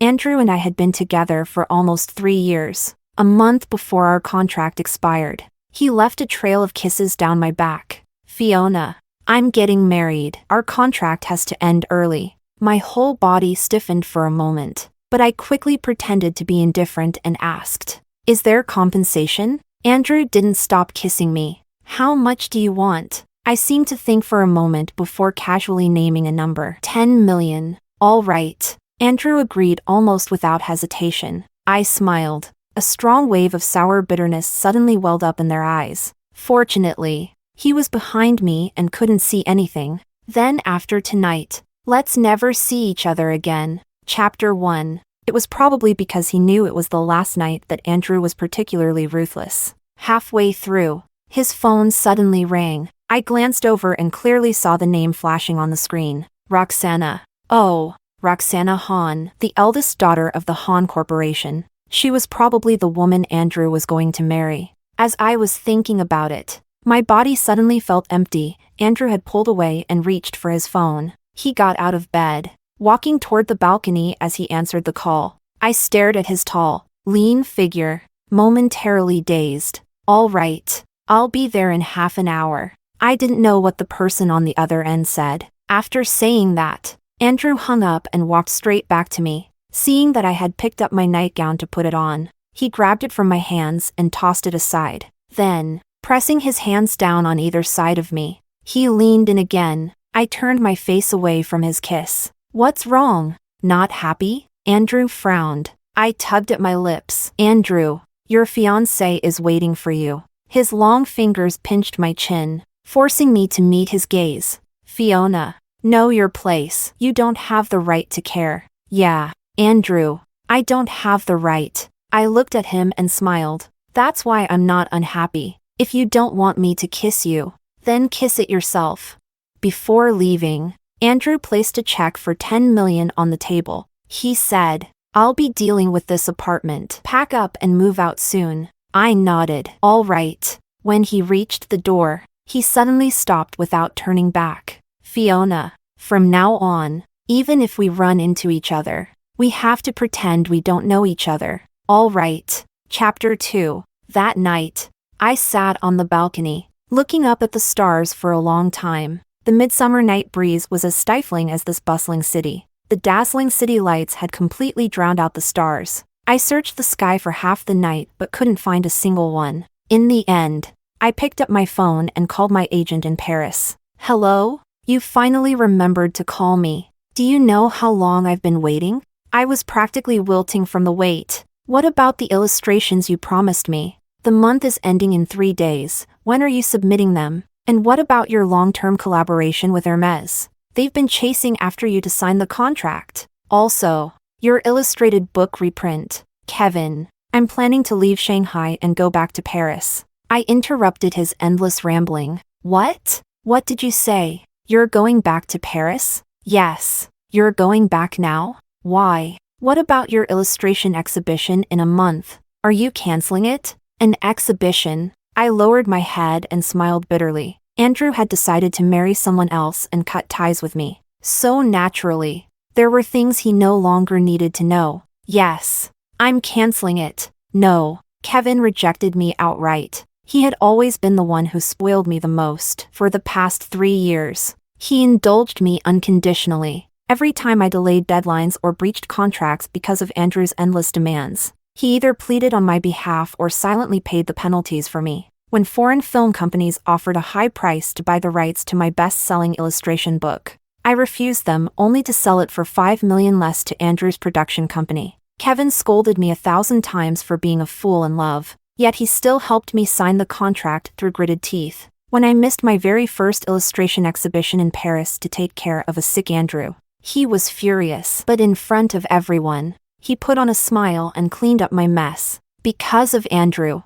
Andrew and I had been together for almost 3 years. A month before our contract expired, he left a trail of kisses down my back. Fiona, I'm getting married. Our contract has to end early. My whole body stiffened for a moment, but I quickly pretended to be indifferent and asked, "Is there compensation?" Andrew didn't stop kissing me. "How much do you want?" I seemed to think for a moment before casually naming a number. 10 million. All right. Andrew agreed almost without hesitation. I smiled. A strong wave of sour bitterness suddenly welled up in their eyes. Fortunately, he was behind me and couldn't see anything. Then after tonight, let's never see each other again. Chapter 1. It was probably because he knew it was the last night that Andrew was particularly ruthless. Halfway through, his phone suddenly rang. I glanced over and clearly saw the name flashing on the screen. Roxana. Oh, Roxana Hahn, the eldest daughter of the Hahn Corporation. She was probably the woman Andrew was going to marry. As I was thinking about it, my body suddenly felt empty. Andrew had pulled away and reached for his phone. He got out of bed, walking toward the balcony as he answered the call. I stared at his tall, lean figure, momentarily dazed. All right, I'll be there in half an hour. I didn't know what the person on the other end said. After saying that, Andrew hung up and walked straight back to me. Seeing that I had picked up my nightgown to put it on, he grabbed it from my hands and tossed it aside. Then, pressing his hands down on either side of me, he leaned in again. I turned my face away from his kiss. "What's wrong? Not happy?" Andrew frowned. I tugged at my lips. "Andrew, your fiancé is waiting for you." His long fingers pinched my chin, forcing me to meet his gaze. "Fiona, know your place. You don't have the right to care." "Yeah, Andrew, I don't have the right." I looked at him and smiled. "That's why I'm not unhappy. If you don't want me to kiss you, then kiss it yourself." Before leaving, Andrew placed a check for 10 million on the table. He said, "I'll be dealing with this apartment. Pack up and move out soon." I nodded. "All right." When he reached the door, he suddenly stopped without turning back. "Fiona, from now on, even if we run into each other, we have to pretend we don't know each other." All right. Chapter 2. That night, I sat on the balcony, looking up at the stars for a long time. The midsummer night breeze was as stifling as this bustling city. The dazzling city lights had completely drowned out the stars. I searched the sky for half the night but couldn't find a single one. In the end, I picked up my phone and called my agent in Paris. "Hello? You finally remembered to call me. Do you know how long I've been waiting?" I was practically wilting from the wait. "What about the illustrations you promised me? The month is ending in 3 days. When are you submitting them? And what about your long-term collaboration with Hermes? They've been chasing after you to sign the contract. Also, your illustrated book reprint. Kevin, I'm planning to leave Shanghai and go back to Paris." I interrupted his endless rambling. "What? What did you say? You're going back to Paris?" "Yes. You're going back now? Why? What about your illustration exhibition in a month? Are you canceling it?" "An exhibition?" I lowered my head and smiled bitterly. Andrew had decided to marry someone else and cut ties with me. So naturally, there were things he no longer needed to know. "Yes, I'm canceling it." "No." Kevin rejected me outright. He had always been the one who spoiled me the most for the past 3 years. He indulged me unconditionally. Every time I delayed deadlines or breached contracts because of Andrew's endless demands, he either pleaded on my behalf or silently paid the penalties for me. When foreign film companies offered a high price to buy the rights to my best-selling illustration book, I refused them only to sell it for 5 million less to Andrew's production company. Kevin scolded me 1,000 times for being a fool in love, yet he still helped me sign the contract through gritted teeth. When I missed my very first illustration exhibition in Paris to take care of a sick Andrew, he was furious. But in front of everyone, he put on a smile and cleaned up my mess. Because of Andrew,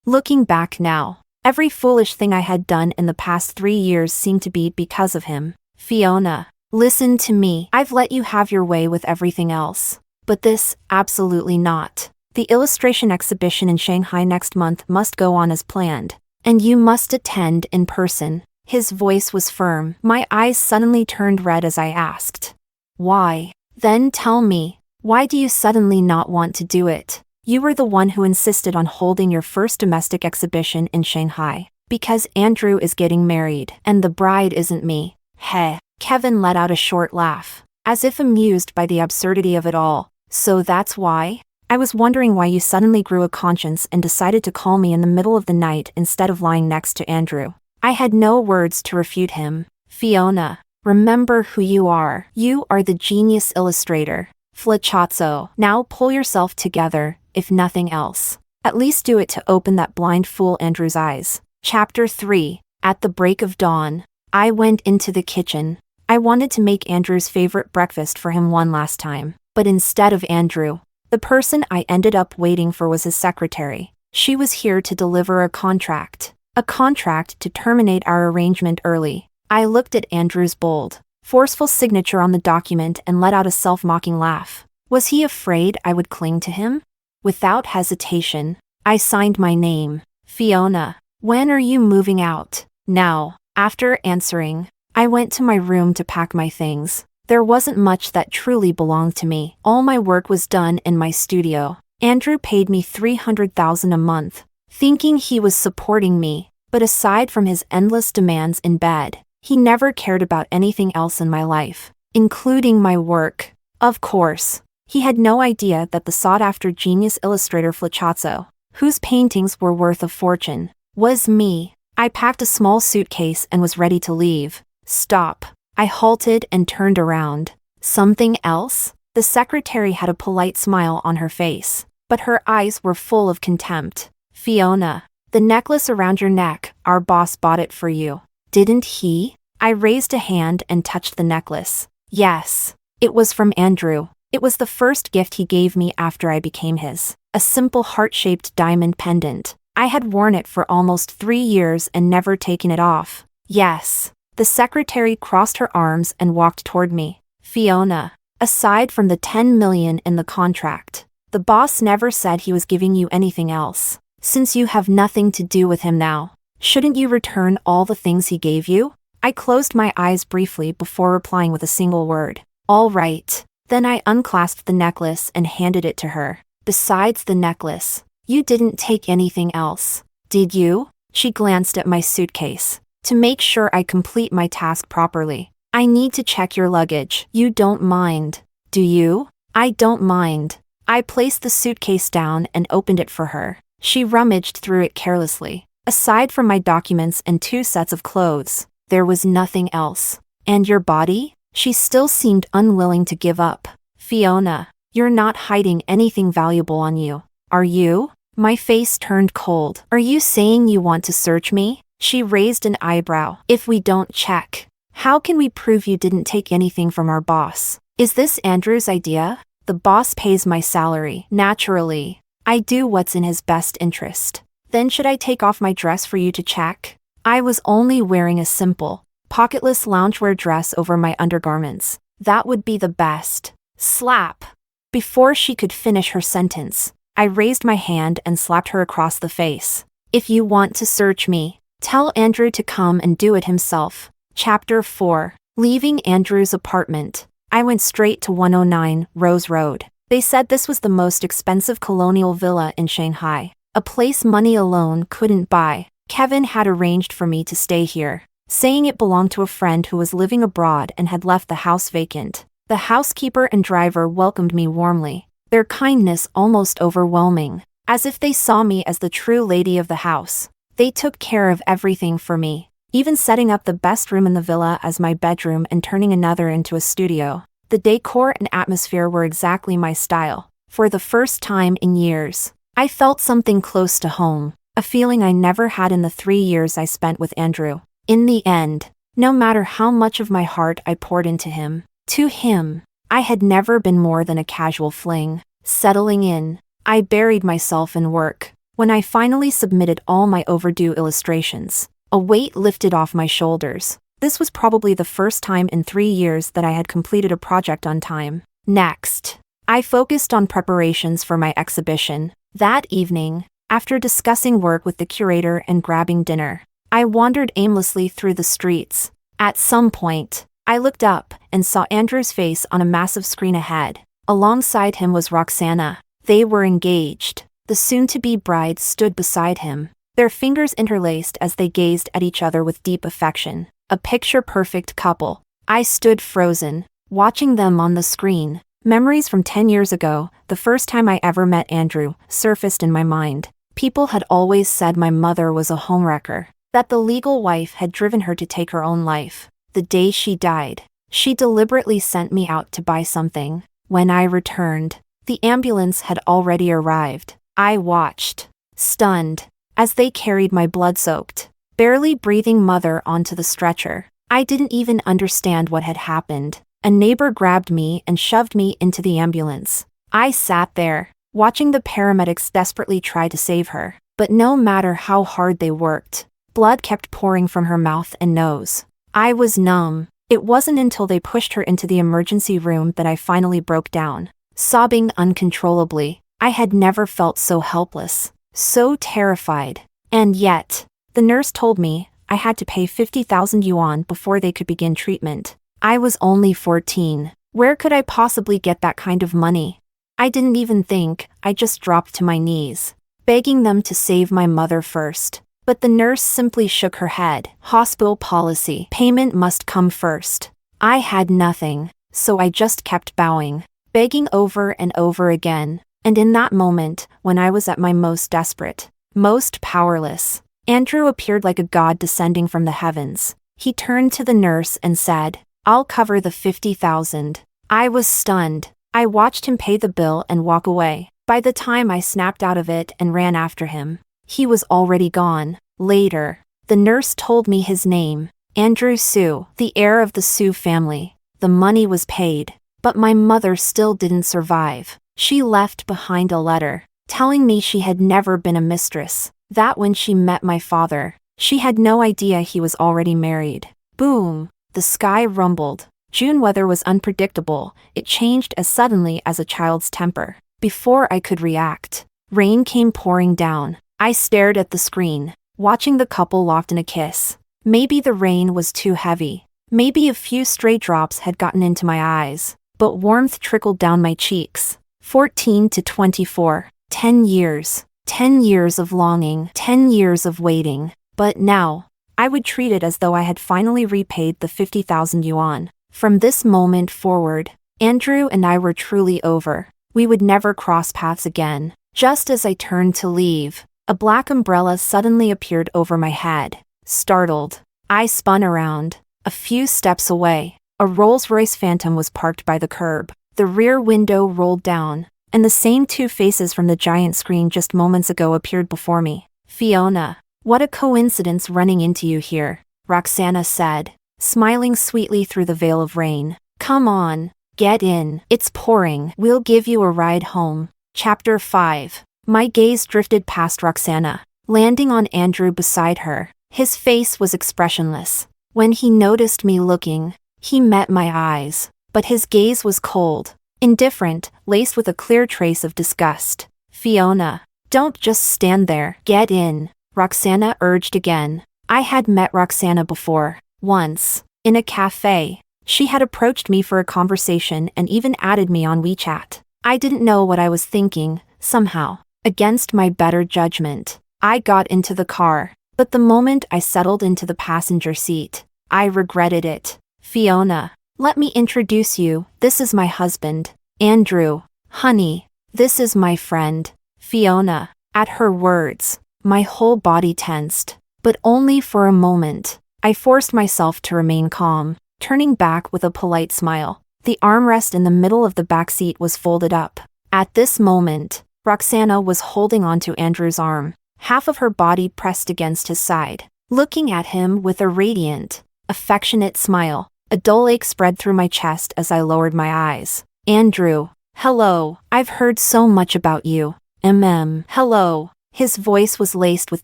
looking back now, every foolish thing I had done in the past 3 years seemed to be because of him. "Fiona, listen to me. I've let you have your way with everything else. But this, absolutely not. The illustration exhibition in Shanghai next month must go on as planned. And you must attend in person." His voice was firm. My eyes suddenly turned red as I asked, "Why?" "Then tell me." Why do you suddenly not want to do it? You were the one who insisted on holding your first domestic exhibition in Shanghai. Because Andrew is getting married, and the bride isn't me. Heh. Kevin let out a short laugh, as if amused by the absurdity of it all. So that's why? I was wondering why you suddenly grew a conscience and decided to call me in the middle of the night instead of lying next to Andrew. I had no words to refute him. Fiona, remember who you are. You are the genius illustrator. Flachazzo. Now pull yourself together, if nothing else. At least do it to open that blind fool Andrew's eyes. Chapter 3. At the break of dawn, I went into the kitchen. I wanted to make Andrew's favorite breakfast for him one last time. But instead of Andrew, the person I ended up waiting for was his secretary. She was here to deliver a contract. A contract to terminate our arrangement early. I looked at Andrew's bold, forceful signature on the document and let out a self-mocking laugh. Was he afraid I would cling to him? Without hesitation, I signed my name. Fiona. When are you moving out? Now. After answering, I went to my room to pack my things. There wasn't much that truly belonged to me. All my work was done in my studio. Andrew paid me $300,000 a month, thinking he was supporting me, but aside from his endless demands in bed, he never cared about anything else in my life, including my work. Of course, he had no idea that the sought-after genius illustrator Flachazzo, whose paintings were worth a fortune, was me. I packed a small suitcase and was ready to leave. Stop. I halted and turned around. Something else? The secretary had a polite smile on her face, but her eyes were full of contempt. Fiona, the necklace around your neck, our boss bought it for you. Didn't he? I raised a hand and touched the necklace. Yes. It was from Andrew. It was the first gift he gave me after I became his. A simple heart-shaped diamond pendant. I had worn it for almost 3 years and never taken it off. Yes. The secretary crossed her arms and walked toward me. Fiona, aside from the $10 million in the contract, the boss never said he was giving you anything else. Since you have nothing to do with him now, shouldn't you return all the things he gave you? I closed my eyes briefly before replying with a single word. All right. Then I unclasped the necklace and handed it to her. Besides the necklace, you didn't take anything else, did you? She glanced at my suitcase. To make sure I complete my task properly, I need to check your luggage. You don't mind, do you? I don't mind. I placed the suitcase down and opened it for her. She rummaged through it carelessly. Aside from my documents and 2 sets of clothes, there was nothing else. And your body? She still seemed unwilling to give up. Fiona, you're not hiding anything valuable on you, are you? My face turned cold. Are you saying you want to search me? She raised an eyebrow. If we don't check, how can we prove you didn't take anything from our boss? Is this Andrew's idea? The boss pays my salary. Naturally, I do what's in his best interest. Then should I take off my dress for you to check? I was only wearing a simple, pocketless loungewear dress over my undergarments. That would be the best. Slap. Before she could finish her sentence, I raised my hand and slapped her across the face. If you want to search me, tell Andrew to come and do it himself. Chapter 4. Leaving Andrew's apartment, I went straight to 109 Rose Road. They said this was the most expensive colonial villa in Shanghai, a place money alone couldn't buy. Kevin had arranged for me to stay here, saying it belonged to a friend who was living abroad and had left the house vacant. The housekeeper and driver welcomed me warmly, their kindness almost overwhelming, as if they saw me as the true lady of the house. They took care of everything for me, even setting up the best room in the villa as my bedroom and turning another into a studio. The decor and atmosphere were exactly my style. For the first time in years, I felt something close to home, a feeling I never had in the 3 years I spent with Andrew. In the end, no matter how much of my heart I poured into him, to him, I had never been more than a casual fling. Settling in, I buried myself in work. When I finally submitted all my overdue illustrations, a weight lifted off my shoulders. This was probably the first time in 3 years that I had completed a project on time. Next, I focused on preparations for my exhibition. That evening, after discussing work with the curator and grabbing dinner, I wandered aimlessly through the streets. At some point, I looked up and saw Andrew's face on a massive screen ahead. Alongside him was Roxana. They were engaged. The soon-to-be bride stood beside him, their fingers interlaced as they gazed at each other with deep affection. A picture-perfect couple. I stood frozen, watching them on the screen. Memories from 10 years ago, the first time I ever met Andrew, surfaced in my mind. People had always said my mother was a homewrecker, that the legal wife had driven her to take her own life. The day she died, she deliberately sent me out to buy something. When I returned, the ambulance had already arrived. I watched, stunned, as they carried my blood-soaked, barely breathing mother onto the stretcher. I didn't even understand what had happened. A neighbor grabbed me and shoved me into the ambulance. I sat there, watching the paramedics desperately try to save her. But no matter how hard they worked, blood kept pouring from her mouth and nose. I was numb. It wasn't until they pushed her into the emergency room that I finally broke down, sobbing uncontrollably. I had never felt so helpless, so terrified. And yet, the nurse told me I had to pay 50,000 yuan before they could begin treatment. I was only 14. Where could I possibly get that kind of money? I didn't even think. I just dropped to my knees, begging them to save my mother first. But the nurse simply shook her head. Hospital policy. Payment must come first. I had nothing, so I just kept bowing, begging over and over again. And in that moment, when I was at my most desperate, most powerless, Andrew appeared like a god descending from the heavens. He turned to the nurse and said, "I'll cover the 50,000. I was stunned. I watched him pay the bill and walk away. By the time I snapped out of it and ran after him, he was already gone. Later, the nurse told me his name, Andrew Su, the heir of the Su family. The money was paid, but my mother still didn't survive. She left behind a letter, telling me she had never been a mistress, that when she met my father, she had no idea he was already married." Boom! The sky rumbled. June weather was unpredictable. It changed as suddenly as a child's temper. Before I could react, rain came pouring down. I stared at the screen, watching the couple locked in a kiss. Maybe the rain was too heavy. Maybe a few stray drops had gotten into my eyes, but warmth trickled down my cheeks. 14 to 24. 10 years. 10 years of longing. 10 years of waiting. But now, I would treat it as though I had finally repaid the 50,000 yuan. From this moment forward, Andrew and I were truly over. We would never cross paths again. Just as I turned to leave, a black umbrella suddenly appeared over my head. Startled, I spun around. A few steps away, a Rolls-Royce Phantom was parked by the curb. The rear window rolled down, and the same two faces from the giant screen just moments ago appeared before me. "Fiona, what a coincidence running into you here," Roxana said, smiling sweetly through the veil of rain. "Come on, get in. It's pouring. We'll give you a ride home." Chapter 5. My gaze drifted past Roxana, landing on Andrew beside her. His face was expressionless. When he noticed me looking, he met my eyes, but his gaze was cold, indifferent, laced with a clear trace of disgust. "Fiona, don't just stand there. Get in," Roxana urged again. I had met Roxana before, once, in a cafe. She had approached me for a conversation and even added me on WeChat. I didn't know what I was thinking. Somehow, against my better judgment, I got into the car, but the moment I settled into the passenger seat, I regretted it. "Fiona, let me introduce you. This is my husband, Andrew. Honey, this is my friend, Fiona." At her words, my whole body tensed, but only for a moment. I forced myself to remain calm, turning back with a polite smile. The armrest in the middle of the back seat was folded up. At this moment, Roxana was holding onto Andrew's arm, half of her body pressed against his side, looking at him with a radiant, affectionate smile. A dull ache spread through my chest as I lowered my eyes. "Andrew, hello. I've heard so much about you. Hello." His voice was laced with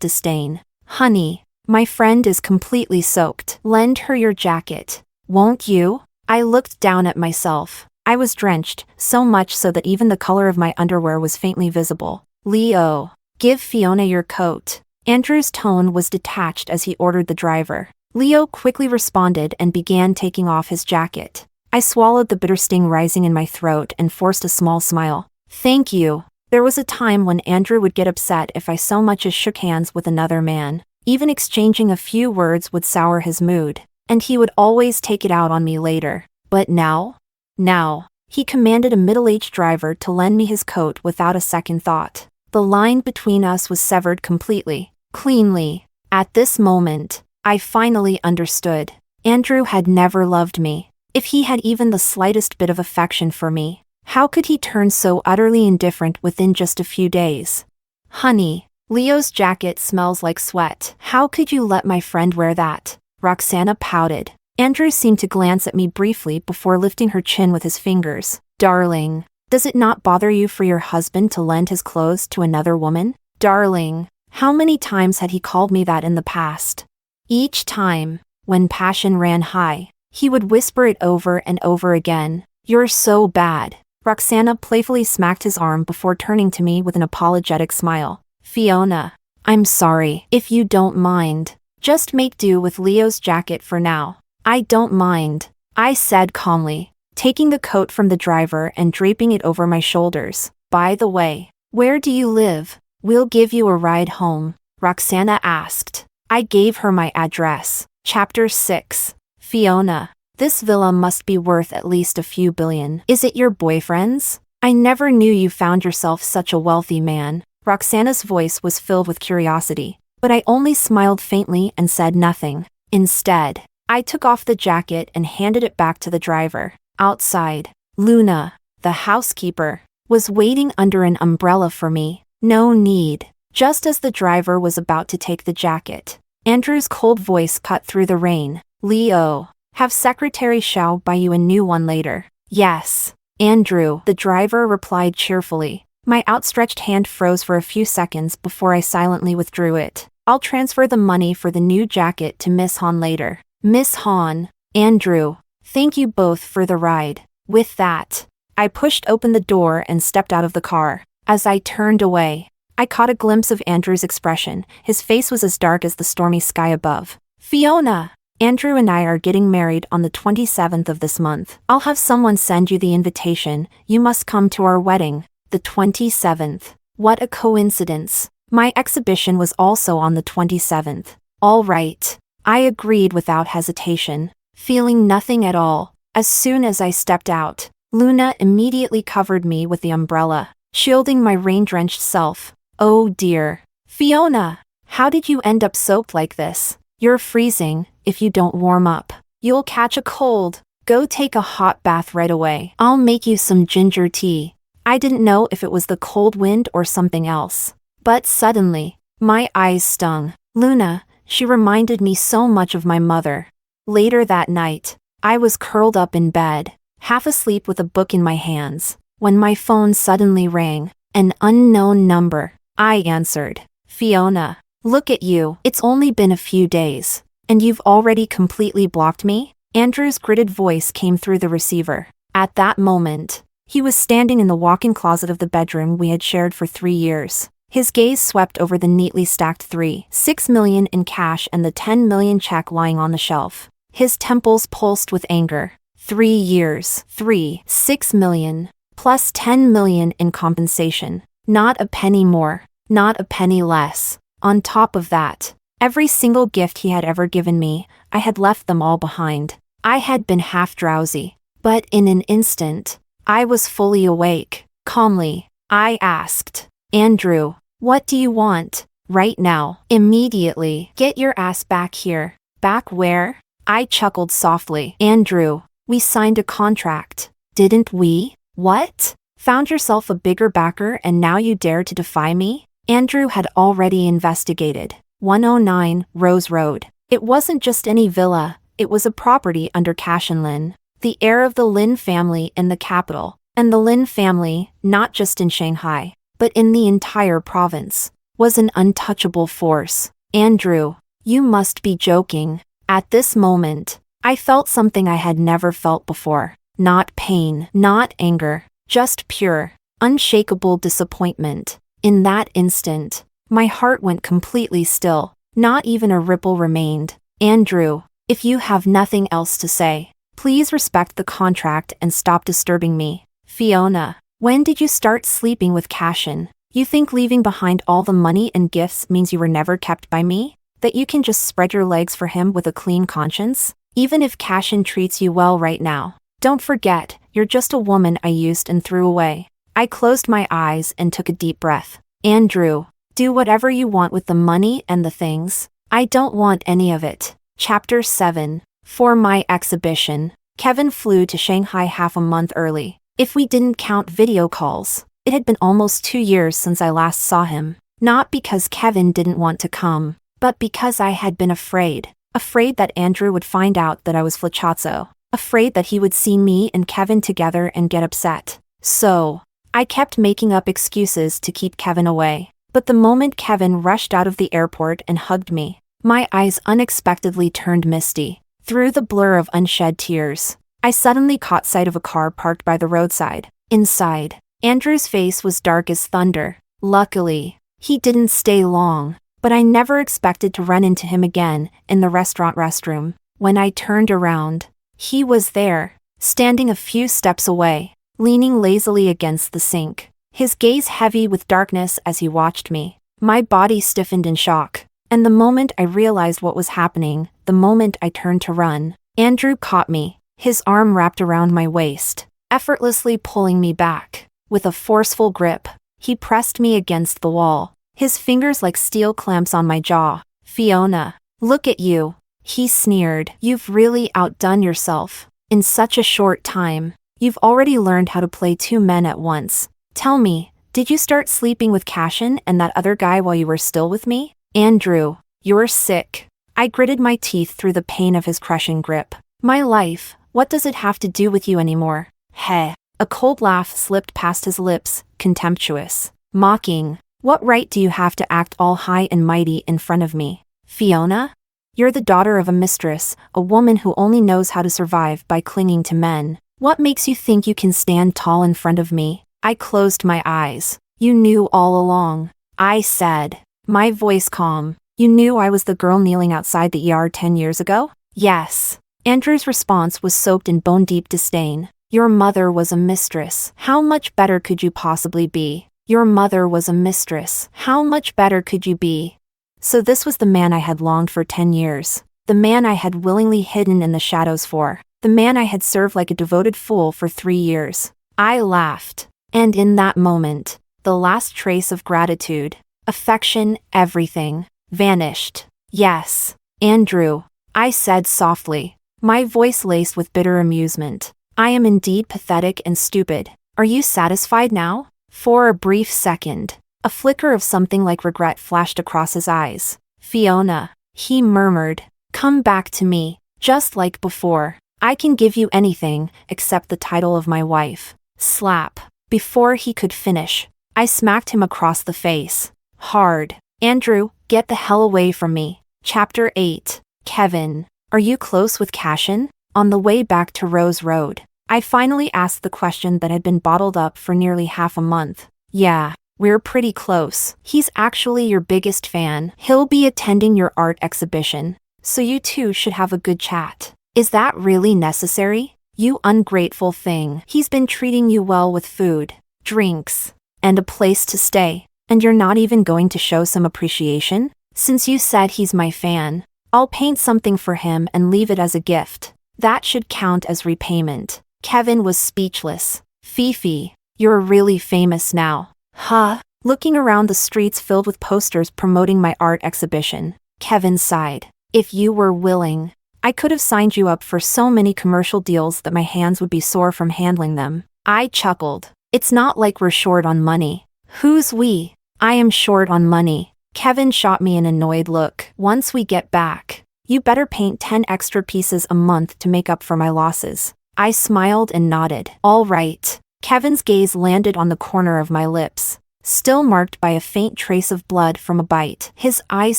disdain. "Honey, my friend is completely soaked. Lend her your jacket, won't you?" I looked down at myself. I was drenched, so much so that even the color of my underwear was faintly visible. "Leo, give Fiona your coat." Andrew's tone was detached as he ordered the driver. Leo quickly responded and began taking off his jacket. I swallowed the bitter sting rising in my throat and forced a small smile. Thank you. There was a time when Andrew would get upset if I so much as shook hands with another man. Even exchanging a few words would sour his mood, and he would always take it out on me later. But now? Now. He commanded a middle-aged driver to lend me his coat without a second thought. The line between us was severed completely, cleanly. At this moment, I finally understood. Andrew had never loved me. If he had even the slightest bit of affection for me, how could he turn so utterly indifferent within just a few days? Honey, Leo's jacket smells like sweat. How could you let my friend wear that? Roxana pouted. Andrew seemed to glance at me briefly before lifting her chin with his fingers. Darling, does it not bother you for your husband to lend his clothes to another woman? Darling, how many times had he called me that in the past? Each time, when passion ran high, he would whisper it over and over again. You're so bad. Roxana playfully smacked his arm before turning to me with an apologetic smile. Fiona, I'm sorry. If you don't mind, just make do with Leo's jacket for now. I don't mind, I said calmly, taking the coat from the driver and draping it over my shoulders. By the way, where do you live? We'll give you a ride home, Roxana asked. I gave her my address. Chapter 6. Fiona, this villa must be worth at least a few billion. Is it your boyfriend's? I never knew you found yourself such a wealthy man. Roxana's voice was filled with curiosity, but I only smiled faintly and said nothing. Instead, I took off the jacket and handed it back to the driver. Outside, Luna, the housekeeper, was waiting under an umbrella for me. No need. Just as the driver was about to take the jacket, Andrew's cold voice cut through the rain. Leo, have Secretary Xiao buy you a new one later. Yes, Andrew, the driver replied cheerfully. My outstretched hand froze for a few seconds before I silently withdrew it. I'll transfer the money for the new jacket to Miss Han later. Miss Han, Andrew, thank you both for the ride. With that, I pushed open the door and stepped out of the car. As I turned away, I caught a glimpse of Andrew's expression. His face was as dark as the stormy sky above. Fiona, Andrew and I are getting married on the 27th of this month. I'll have someone send you the invitation. You must come to our wedding. The 27th. What a coincidence. My exhibition was also on the 27th. All right. I agreed without hesitation, feeling nothing at all. As soon as I stepped out, Luna immediately covered me with the umbrella, shielding my rain-drenched self. Oh dear. Fiona, how did you end up soaked like this? You're freezing. If you don't warm up, you'll catch a cold. Go take a hot bath right away. I'll make you some ginger tea. I didn't know if it was the cold wind or something else. But suddenly, my eyes stung. Luna, she reminded me so much of my mother. Later that night, I was curled up in bed, half asleep with a book in my hands, when my phone suddenly rang. An unknown number. I answered. Fiona, look at you. It's only been a few days, and you've already completely blocked me? Andrew's gritted voice came through the receiver. At that moment, he was standing in the walk-in closet of the bedroom we had shared for 3 years. His gaze swept over the neatly stacked $6 million in cash and the $10 million check lying on the shelf. His temples pulsed with anger. 3 years. $6 million. Plus $10 million in compensation. Not a penny more. Not a penny less. On top of that, every single gift he had ever given me, I had left them all behind. I had been half drowsy, but in an instant, I was fully awake. Calmly, I asked, Andrew, what do you want? Right now. Immediately. Get your ass back here. Back where? I chuckled softly. Andrew, we signed a contract. Didn't we? What? Found yourself a bigger backer and now you dare to defy me? Andrew had already investigated. 109 Rose Road. It wasn't just any villa, it was a property under Cash and Lin, the heir of the Lin family in the capital, and the Lin family, not just in Shanghai, but in the entire province, was an untouchable force. Andrew, you must be joking. At this moment, I felt something I had never felt before. Not pain, not anger, just pure, unshakable disappointment. In that instant, my heart went completely still. Not even a ripple remained. Andrew, if you have nothing else to say, Please respect the contract and stop disturbing me. Fiona, when did you start sleeping with Cashin? You think leaving behind all the money and gifts means you were never kept by me? That you can just spread your legs for him with a clean conscience? Even if Cashin treats you well right now. Don't forget, you're just a woman I used and threw away. I closed my eyes and took a deep breath. Andrew, do whatever you want with the money and the things. I don't want any of it. Chapter 7. For my exhibition. Kevin flew to Shanghai half a month early. If we didn't count video calls, it had been almost 2 years since I last saw him. Not because Kevin didn't want to come, but because I had been afraid. Afraid that Andrew would find out that I was flachazzo. Afraid that he would see me and Kevin together and get upset. So, I kept making up excuses to keep Kevin away. But the moment Kevin rushed out of the airport and hugged me, my eyes unexpectedly turned misty. Through the blur of unshed tears, I suddenly caught sight of a car parked by the roadside. Inside, Andrew's face was dark as thunder. Luckily, he didn't stay long, but I never expected to run into him again in the restaurant restroom. When I turned around, he was there, standing a few steps away, leaning lazily against the sink, his gaze heavy with darkness as he watched me. My body stiffened in shock, and the moment I realized what was happening, the moment I turned to run, Andrew caught me, his arm wrapped around my waist, effortlessly pulling me back. With a forceful grip, he pressed me against the wall, his fingers like steel clamps on my jaw. Fiona, look at you, he sneered. You've really outdone yourself. In such a short time, you've already learned how to play 2 men at once. Tell me, did you start sleeping with Cashin and that other guy while you were still with me? Andrew, you're sick. I gritted my teeth through the pain of his crushing grip. My life, what does it have to do with you anymore? Heh. A cold laugh slipped past his lips, contemptuous, mocking. What right do you have to act all high and mighty in front of me? Fiona? You're the daughter of a mistress, a woman who only knows how to survive by clinging to men. What makes you think you can stand tall in front of me? I closed my eyes. You knew all along. I said, my voice calm. You knew I was the girl kneeling outside the ER 10 years ago? Yes. Andrew's response was soaked in bone-deep disdain. Your mother was a mistress. How much better could you possibly be? Your mother was a mistress. How much better could you be? So this was the man I had longed for 10 years. The man I had willingly hidden in the shadows for. The man I had served like a devoted fool for 3 years. I laughed. And in that moment, the last trace of gratitude, affection, everything, vanished. Yes, Andrew, I said softly, my voice laced with bitter amusement. I am indeed pathetic and stupid. Are you satisfied now? For a brief second, a flicker of something like regret flashed across his eyes. Fiona, he murmured, come back to me, just like before. I can give you anything except the title of my wife. Slap. Before he could finish, I smacked him across the face. Hard. Andrew, get the hell away from me. Chapter 8. Kevin, are you close with Cashin? On the way back to Rose Road, I finally asked the question that had been bottled up for nearly half a month. Yeah, we're pretty close. He's actually your biggest fan. He'll be attending your art exhibition, so you two should have a good chat. Is that really necessary? You ungrateful thing. He's been treating you well with food, drinks, and a place to stay, and you're not even going to show some appreciation? Since you said he's my fan, I'll paint something for him and leave it as a gift. That should count as repayment. Kevin was speechless. Fifi, you're really famous now. Huh? Looking around the streets filled with posters promoting my art exhibition, Kevin sighed. If you were willing, I could have signed you up for so many commercial deals that my hands would be sore from handling them. I chuckled. It's not like we're short on money. Who's we? I am short on money. Kevin shot me an annoyed look. Once we get back, you better paint 10 extra pieces a month to make up for my losses. I smiled and nodded. All right. Kevin's gaze landed on the corner of my lips, still marked by a faint trace of blood from a bite. His eyes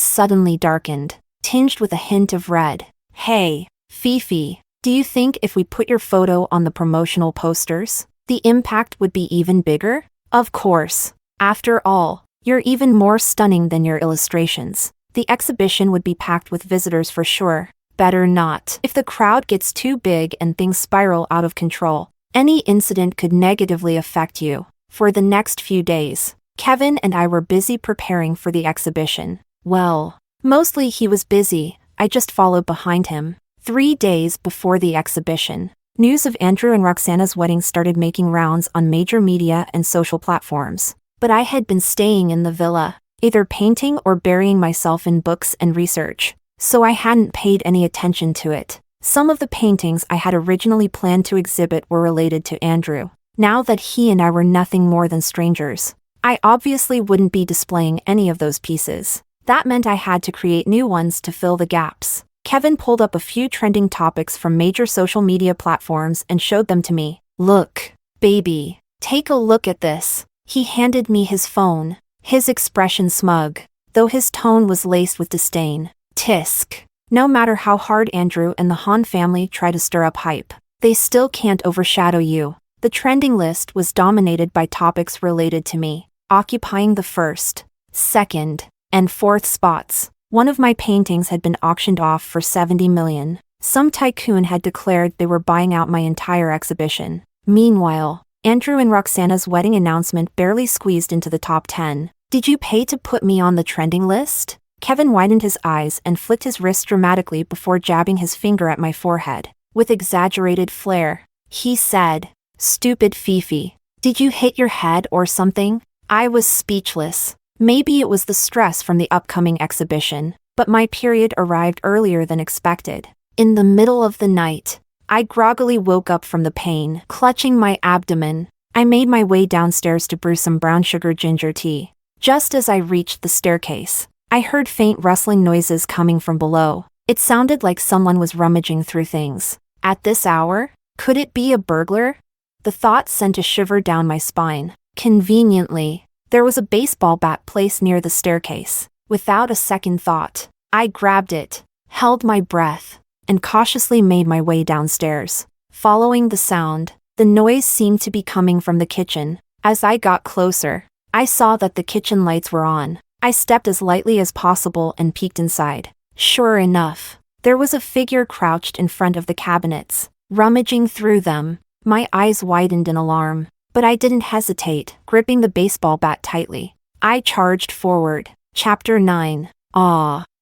suddenly darkened, tinged with a hint of red. Hey, Fifi, do you think if we put your photo on the promotional posters, the impact would be even bigger? Of course. After all, you're even more stunning than your illustrations. The exhibition would be packed with visitors for sure. Better not. If the crowd gets too big and things spiral out of control, any incident could negatively affect you. For the next few days, Kevin and I were busy preparing for the exhibition. Well, mostly he was busy, I just followed behind him. 3 days before the exhibition, news of Andrew and Roxana's wedding started making rounds on major media and social platforms. But I had been staying in the villa, either painting or burying myself in books and research, so I hadn't paid any attention to it. Some of the paintings I had originally planned to exhibit were related to Andrew. Now that he and I were nothing more than strangers, I obviously wouldn't be displaying any of those pieces. That meant I had to create new ones to fill the gaps. Kevin pulled up a few trending topics from major social media platforms and showed them to me. Look, baby, take a look at this. He handed me his phone, his expression smug, though his tone was laced with disdain. Tisk. No matter how hard Andrew and the Han family try to stir up hype, they still can't overshadow you. The trending list was dominated by topics related to me, occupying the first, second, and fourth spots. One of my paintings had been auctioned off for $70 million. Some tycoon had declared they were buying out my entire exhibition. Meanwhile, Andrew and Roxana's wedding announcement barely squeezed into the top 10. Did you pay to put me on the trending list? Kevin widened his eyes and flicked his wrist dramatically before jabbing his finger at my forehead. With exaggerated flair, he said, "Stupid Fifi. Did you hit your head or something?" I was speechless. Maybe it was the stress from the upcoming exhibition, but my period arrived earlier than expected. In the middle of the night, I groggily woke up from the pain. Clutching my abdomen, I made my way downstairs to brew some brown sugar ginger tea. Just as I reached the staircase, I heard faint rustling noises coming from below. It sounded like someone was rummaging through things. At this hour? Could it be a burglar? The thought sent a shiver down my spine. Conveniently, there was a baseball bat placed near the staircase. Without a second thought, I grabbed it, held my breath, and cautiously made my way downstairs. Following the sound, the noise seemed to be coming from the kitchen. As I got closer, I saw that the kitchen lights were on. I stepped as lightly as possible and peeked inside. Sure enough, there was a figure crouched in front of the cabinets, rummaging through them. My eyes widened in alarm, but I didn't hesitate, gripping the baseball bat tightly. I charged forward. Chapter 9.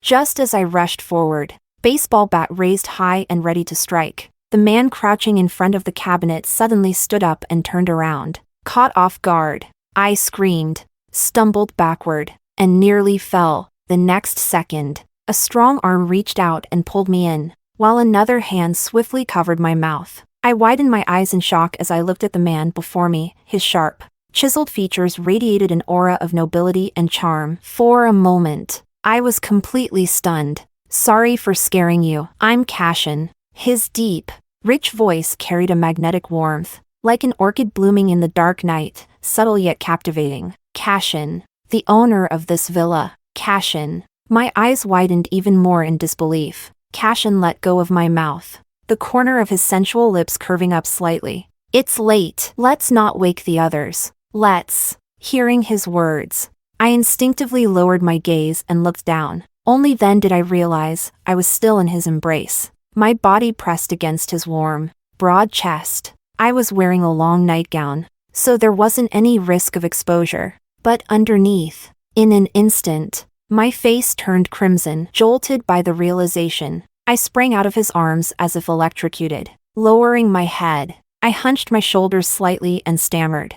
Just as I rushed forward, baseball bat raised high and ready to strike. The man crouching in front of the cabinet suddenly stood up and turned around. Caught off guard, I screamed, stumbled backward, and nearly fell. The next second, a strong arm reached out and pulled me in, while another hand swiftly covered my mouth. I widened my eyes in shock as I looked at the man before me. His sharp, chiseled features radiated an aura of nobility and charm. For a moment, I was completely stunned. "Sorry for scaring you. I'm Cashin." His deep, rich voice carried a magnetic warmth, like an orchid blooming in the dark night, subtle yet captivating. Cashin, the owner of this villa. Cashin. My eyes widened even more in disbelief. Cashin let go of my mouth, the corner of his sensual lips curving up slightly. "It's late. Let's not wake the others. Let's." Hearing his words, I instinctively lowered my gaze and looked down. Only then did I realize I was still in his embrace, my body pressed against his warm, broad chest. I was wearing a long nightgown, so there wasn't any risk of exposure. But underneath, in an instant, my face turned crimson, jolted by the realization. I sprang out of his arms as if electrocuted. Lowering my head, I hunched my shoulders slightly and stammered.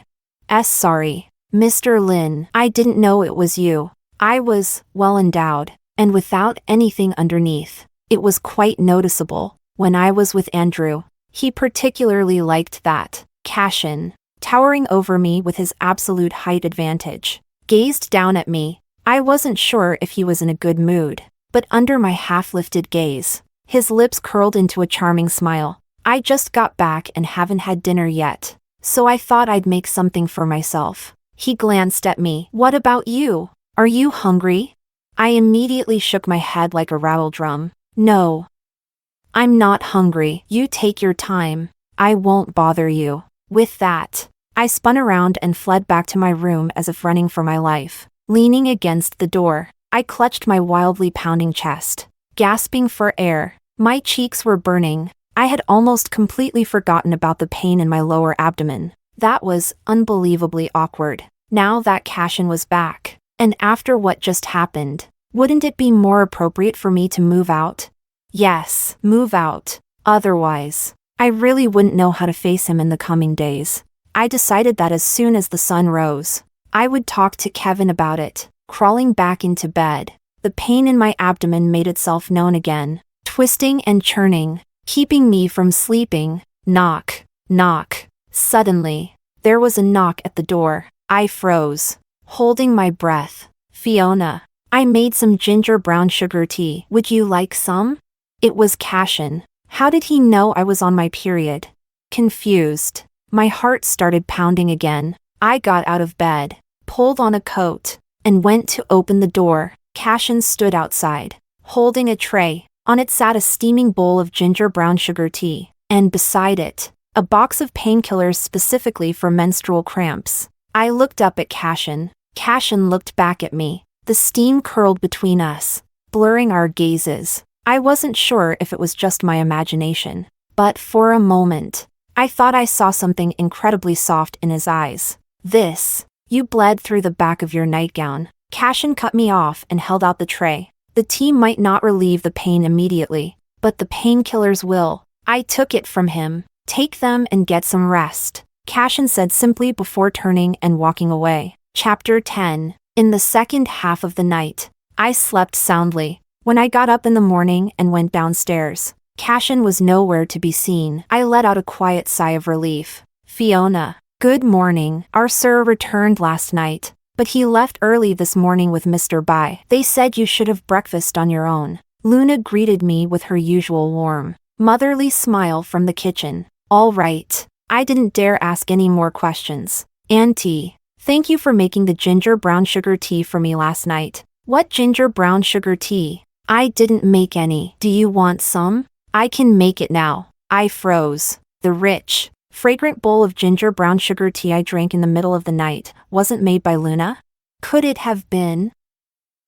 Sorry, Mr. Lin. I didn't know it was you." I was well endowed, and without anything underneath. It was quite noticeable. When I was with Andrew, he particularly liked that. Cashin, towering over me with his absolute height advantage, gazed down at me. I wasn't sure if he was in a good mood, but under my half-lifted gaze, his lips curled into a charming smile. "I just got back and haven't had dinner yet, so I thought I'd make something for myself." He glanced at me. "What about you? Are you hungry?" I immediately shook my head like a rattle drum. "No. I'm not hungry. You take your time. I won't bother you." With that, I spun around and fled back to my room as if running for my life. Leaning against the door, I clutched my wildly pounding chest. Gasping for air, My cheeks were burning. I had almost completely forgotten about the pain in my lower abdomen. That was unbelievably awkward. Now that Cashin was back, and after what just happened, wouldn't it be more appropriate for me to move out? Yes, move out. Otherwise, I really wouldn't know how to face him in the coming days. I decided that as soon as the sun rose, I would talk to Kevin about it. Crawling back into bed, the pain in my abdomen made itself known again, twisting and churning, keeping me from sleeping. Knock, knock. Suddenly, there was a knock at the door. I froze, holding my breath. Fiona, I made some ginger brown sugar tea. Would you like some? It was Cashin. How did he know I was on my period? Confused, my heart started pounding again. I got out of bed, pulled on a coat, and went to open the door. Cashin stood outside, holding a tray. On it sat a steaming bowl of ginger brown sugar tea, and beside it, a box of painkillers specifically for menstrual cramps. I looked up at Cashin. Cashin looked back at me. The steam curled between us, blurring our gazes. I wasn't sure if it was just my imagination, but for a moment, I thought I saw something incredibly soft in his eyes. You bled through the back of your nightgown. Cashin cut me off and held out the tray. The tea might not relieve the pain immediately, but the painkillers will. I took it from him. Take them and get some rest, Cashin said simply before turning and walking away. Chapter 10. In the second half of the night, I slept soundly. When I got up in the morning and went downstairs, Cashin was nowhere to be seen. I let out a quiet sigh of relief. Fiona, good morning. Our sir returned last night, but he left early this morning with Mr. Bai. They said you should have breakfast on your own. Luna greeted me with her usual warm, motherly smile from the kitchen. All right. I didn't dare ask any more questions. Auntie, thank you for making the ginger brown sugar tea for me last night. What ginger brown sugar tea? I didn't make any. Do you want some? I can make it now. I froze. The rich, fragrant bowl of ginger brown sugar tea I drank in the middle of the night wasn't made by Luna? Could it have been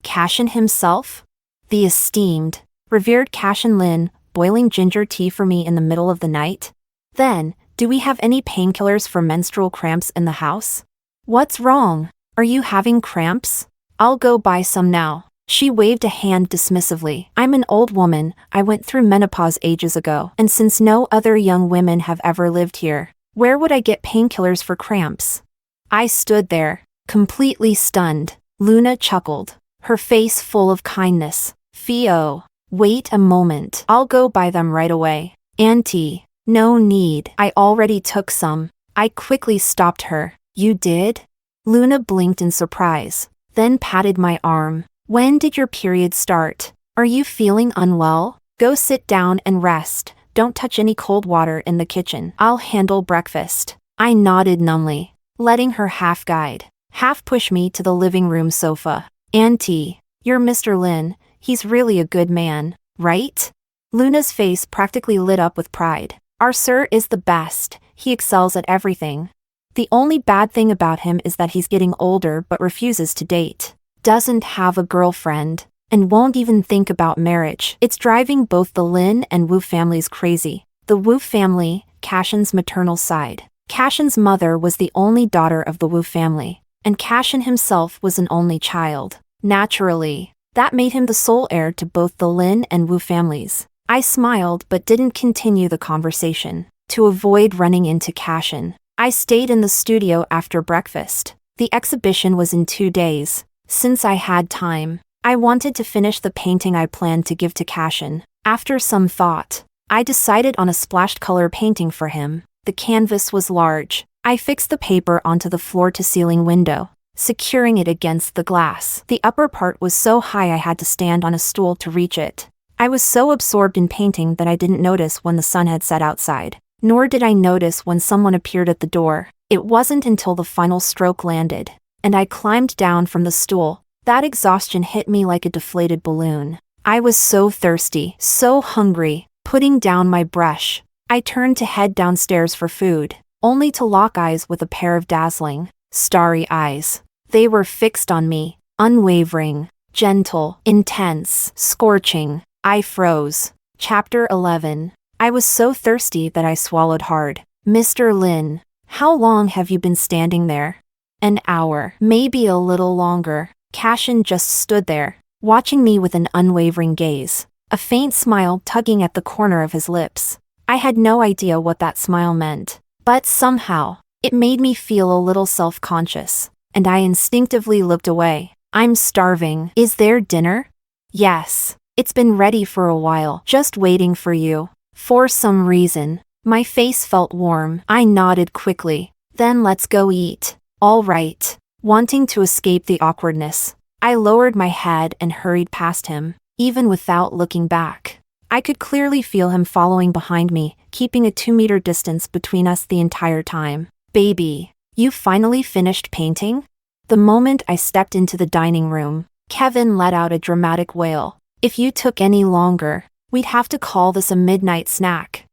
Cashin himself? The esteemed, revered Cashin Lin, boiling ginger tea for me in the middle of the night? Then, do we have any painkillers for menstrual cramps in the house? What's wrong? Are you having cramps? I'll go buy some now. She waved a hand dismissively. I'm an old woman. I went through menopause ages ago, and since no other young women have ever lived here, where would I get painkillers for cramps? I stood there, completely stunned. Luna chuckled, her face full of kindness. Fio, wait a moment. I'll go buy them right away. Auntie, no need. I already took some. I quickly stopped her. You did? Luna blinked in surprise, then patted my arm. When did your period start? Are you feeling unwell? Go sit down and rest. Don't touch any cold water in the kitchen. I'll handle breakfast. I nodded numbly, letting her half guide, half push me to the living room sofa. Auntie, you're Mr. Lin. He's really a good man, right? Luna's face practically lit up with pride. Our sir is the best. He excels at everything. The only bad thing about him is that he's getting older but refuses to date. Doesn't have a girlfriend, and won't even think about marriage. It's driving both the Lin and Wu families crazy. The Wu family, Cashin's maternal side. Cashin's mother was the only daughter of the Wu family, and Cashin himself was an only child. Naturally, that made him the sole heir to both the Lin and Wu families. I smiled but didn't continue the conversation. To avoid running into Cashin, I stayed in the studio after breakfast. The exhibition was in 2 days. Since I had time, I wanted to finish the painting I planned to give to Cashin. After some thought, I decided on a splashed color painting for him. The canvas was large. I fixed the paper onto the floor-to-ceiling window, securing it against the glass. The upper part was so high I had to stand on a stool to reach it. I was so absorbed in painting that I didn't notice when the sun had set outside, nor did I notice when someone appeared at the door. It wasn't until the final stroke landed, and I climbed down from the stool, that exhaustion hit me like a deflated balloon. I was so thirsty, so hungry. Putting down my brush, I turned to head downstairs for food, only to lock eyes with a pair of dazzling, starry eyes. They were fixed on me, unwavering, gentle, intense, scorching. I froze, Chapter 11. I was so thirsty that I swallowed hard. Mr. Lin, how long have you been standing there? An hour, maybe a little longer. Cashin just stood there, watching me with an unwavering gaze, a faint smile tugging at the corner of his lips. I had no idea what that smile meant, but somehow, it made me feel a little self-conscious, and I instinctively looked away. I'm starving. Is there dinner? Yes. It's been ready for a while, just waiting for you. For some reason, my face felt warm. I nodded quickly. Then let's go eat. All right. Wanting to escape the awkwardness, I lowered my head and hurried past him, even without looking back. I could clearly feel him following behind me, keeping a 2-meter distance between us the entire time. Baby, you finally finished painting? The moment I stepped into the dining room, Kevin let out a dramatic wail. If you took any longer, we'd have to call this a midnight snack.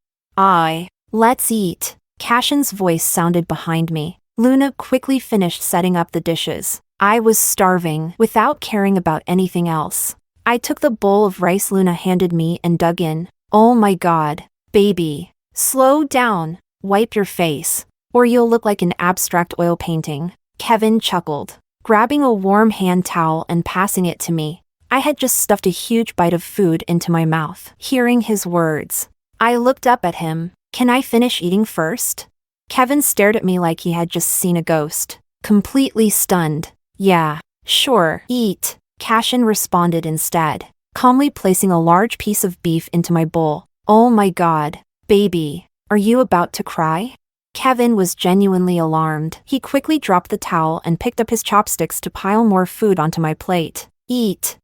Let's eat. Cashin's voice sounded behind me. Luna quickly finished setting up the dishes. I was starving, without caring about anything else. I took the bowl of rice Luna handed me and dug in. Oh my god, baby. Slow down. Wipe your face, or you'll look like an abstract oil painting. Kevin chuckled, grabbing a warm hand towel and passing it to me. I had just stuffed a huge bite of food into my mouth. Hearing his words, I looked up at him. Can I finish eating first? Kevin stared at me like he had just seen a ghost, completely stunned. Yeah, sure, eat. Cashin responded instead, calmly placing a large piece of beef into my bowl. Oh my god, baby, are you about to cry? Kevin was genuinely alarmed. He quickly dropped the towel and picked up his chopsticks to pile more food onto my plate. Eat.